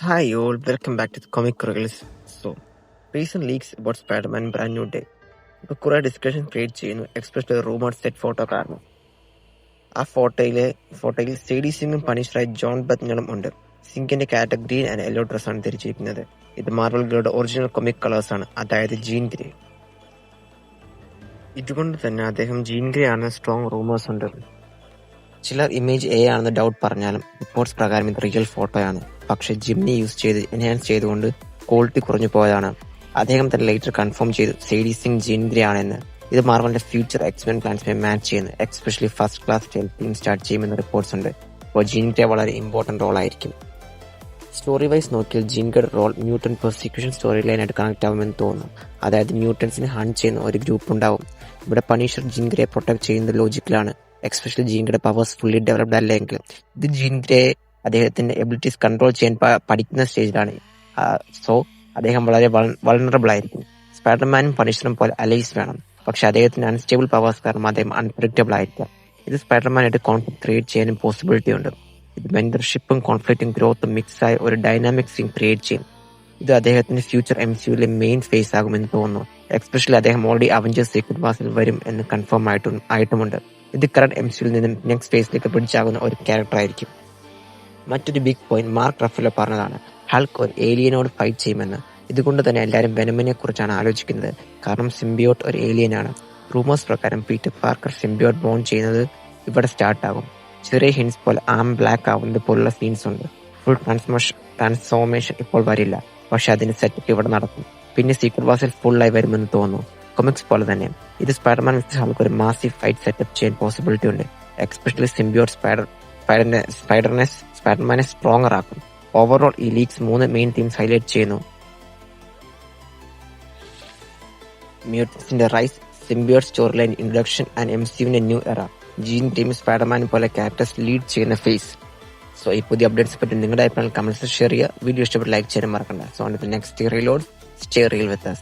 Hi all, welcome back to the Comic Reels. So, recent leaks about Spider-Man Brand New Day. ഇപ്പോൾ കുറേ discussion create ചെയ്യുന്നു, especially rumour set photo കാരണം. ആ ഫോട്ടോയിൽ സേഡി സിംഗും പണിഷറായി John ബത്നറും ഉണ്ട്. സിംഗിന്റെ കാറ്റ ഗ്രീൻ ആൻഡ് യെല്ലോ ഡ്രസ്സാണ് ധരിച്ചിരിക്കുന്നത്. ഇത് മാർവലുകളുടെ ഒറിജിനൽ കൊമിക് കളേഴ്സാണ്, അതായത് ജീൻ ഗ്രേ. ഇതുകൊണ്ട് തന്നെ അദ്ദേഹം ജീൻ ഗ്രേ ആണെന്ന് സ്ട്രോങ് റൂമേഴ്സ് ഉണ്ട്. ചിലർ ഇമേജ് എ ആണെന്ന് ഡൗട്ട് പറഞ്ഞാലും റിപ്പോർട്ട്സ് പ്രകാരം ഇത് റിയൽ ഫോട്ടോയാണ്. പക്ഷെ ജിംനി യൂസ് ചെയ്ത് എൻഹാൻസ് ചെയ്തുകൊണ്ട് ക്വാളിറ്റി കുറഞ്ഞു പോയതാണ്. അദ്ദേഹം തന്നെ ലേറ്റർ കൺഫേം ചെയ്തു സേഡി സിംഗ് ജീൻ ഗ്രേ ആണെന്ന്. ഇത് മാർവലിന്റെ ഫ്യൂച്ചർ എക്സ്മെൻ പ്ലാൻസുമായി മാച്ച് ചെയ്യുന്നു. Especially first class team start ചെയ്യുമെന്ന് റിപ്പോർട്ട്സ് ഉണ്ട്. അപ്പോൾ ജീൻ ഗ്രേ വളരെ ഇമ്പോർട്ടന്റ് റോൾ ആയിരിക്കും. സ്റ്റോറി വൈസ് നോക്കിയാൽ Jean Grey role mutant persecution story ലൈനായിട്ട് കണക്ട് ആവുമെന്ന് തോന്നുന്നു. അതായത് മ്യൂട്ടൻസിനെ ഹണ്ട് ചെയ്യുന്ന ഒരു ഗ്രൂപ്പ് ഉണ്ടാവും. ഇവിടെ പണീഷർ ജീൻ ഗ്രേ പ്രൊട്ടക്ട് ചെയ്യുന്ന ലോജിക്കലാണ്. Especially Jean Grey powers fully developed അല്ലെങ്കിൽ ഇത് ജീൻ ഗ്രേ അദ്ദേഹത്തിന്റെ എബിലിറ്റീസ് കൺട്രോൾ ചെയ്യാൻ പഠിക്കുന്ന സ്റ്റേജിലാണ്. സോ അദ്ദേഹം വളരെ വൾണറബിൾ ആയിരിക്കും. സ്പൈഡർമാനും പണിഷറും പോലെ അലൈസ് വേണം. പക്ഷെ അദ്ദേഹത്തിന്റെ അൺസ്റ്റേബിൾ പവേഴ്സ് കാരണം അദ്ദേഹം അൺപ്രഡിക്റ്റബിൾ ആയിരിക്കാം. ഇത് സ്പൈഡർമാനായിട്ട് കോൺഫ്ലിക്ട് ക്രിയേറ്റ് ചെയ്യാനും പോസിബിലിറ്റി ഉണ്ട്. ഇത് മെന്റർഷിപ്പും കോൺഫ്ലിക്റ്റും ഗ്രോത്തും മിക്സായി ഒരു ഡൈനാമിക് സീൻ ക്രിയേറ്റ് ചെയ്യും. ഇത് അദ്ദേഹത്തിന്റെ ഫ്യൂച്ചർ MCUവിലെ മെയിൻ ഫേസ് ആകുമെന്ന് തോന്നുന്നു. എക്സ്പെഷ്യലി അദ്ദേഹം ഓൾറെഡി അവഞ്ചേഴ്സ് സീക്രട്ട് വാസിൽ വരും എന്ന് കൺഫേം ആയിട്ടുമുണ്ട്. ഇത് കറന്റ് MCUവിൽ നിന്നും നെക്സ്റ്റ് ഫേസിലേക്ക് പിടിച്ചാകുന്ന ഒരു ക്യാരക്ടർ ആയിരിക്കും. മറ്റൊരു ബിഗ് പോയിന്റ് മാർക്ക് റഫലോ പറഞ്ഞതാണ്, ഹൾക്ക് ഒരു ഏലിയനോട് ഫൈറ്റ് ചെയ്യുമെന്ന്. ഇതുകൊണ്ട് തന്നെ എല്ലാവരും വെനമിനെ കുറിച്ചാണ് ആലോചിക്കുന്നത്. കാരണം സിംബിയോട്ട് ഒരു ഏലിയനാണ്. റൂമേഴ്സ് പ്രകാരം പീറ്റർ പാർക്കർ സിംബിയോട്ട് ബോൺ ചെയ്യുന്നത് ഇവിടെ സ്റ്റാർട്ട് ആകും. ചെറിയ ഹിൻസ് പോലെ ആം ബ്ലാക്ക് ആവുന്നത് പോലുള്ള സീൻസ് ഉണ്ട്. ഫുൾ ട്രാൻസ്ഫോർമേഷൻ ഇപ്പോൾ വരില്ല, പക്ഷെ അതിന്റെ സെറ്റപ്പ് ഇവിടെ നടക്കും. പിന്നെ സീക്രട്ട് വാസിൽ ഫുള്ളായി വരുമെന്ന് തോന്നുന്നു. കൊമിക്സ് പോലെ തന്നെ ഇത് സ്പൈഡർമാൻ വിത്ത് ഹൾക്ക് ഒരു മാസീവ് ഫൈറ്റ് സെറ്റപ്പ് ചെയ്യാൻ പോസിബിലിറ്റി ഉണ്ട്. എക്സ്പെഷ്യലി സിംബിയോട്ട് സ്പൈഡർമാനെ സ്ട്രോങ്ങർ ആക്കും. ഓവറോൾ ഈ ലീഗ്സ് 3 മെയിൻ തീംസ് ഹൈലൈറ്റ് ചെയ്യുന്നു: മ്യൂട്ടൻസിന്റെ rise, symbiote story line introduction and MCUവിന്റെ new era. Jean team Spiderman പോലെ ക്യാരക്ടേഴ്സ് ലീഡ് ചെയ്യുന്ന ഫേസ്. സോ ഈ പുതിയ അപ്ഡേറ്റ്സ് പറ്റി നിങ്ങളുടെ അഭിപ്രായം കമന്റ്സ് ഷെയർ ചെയ്യുക. വീഡിയോ ഇഷ്ടപ്പെട്ട് ലൈക്ക് ചെയ്യാൻ മറക്കണ്ട. So next reload stay real with us.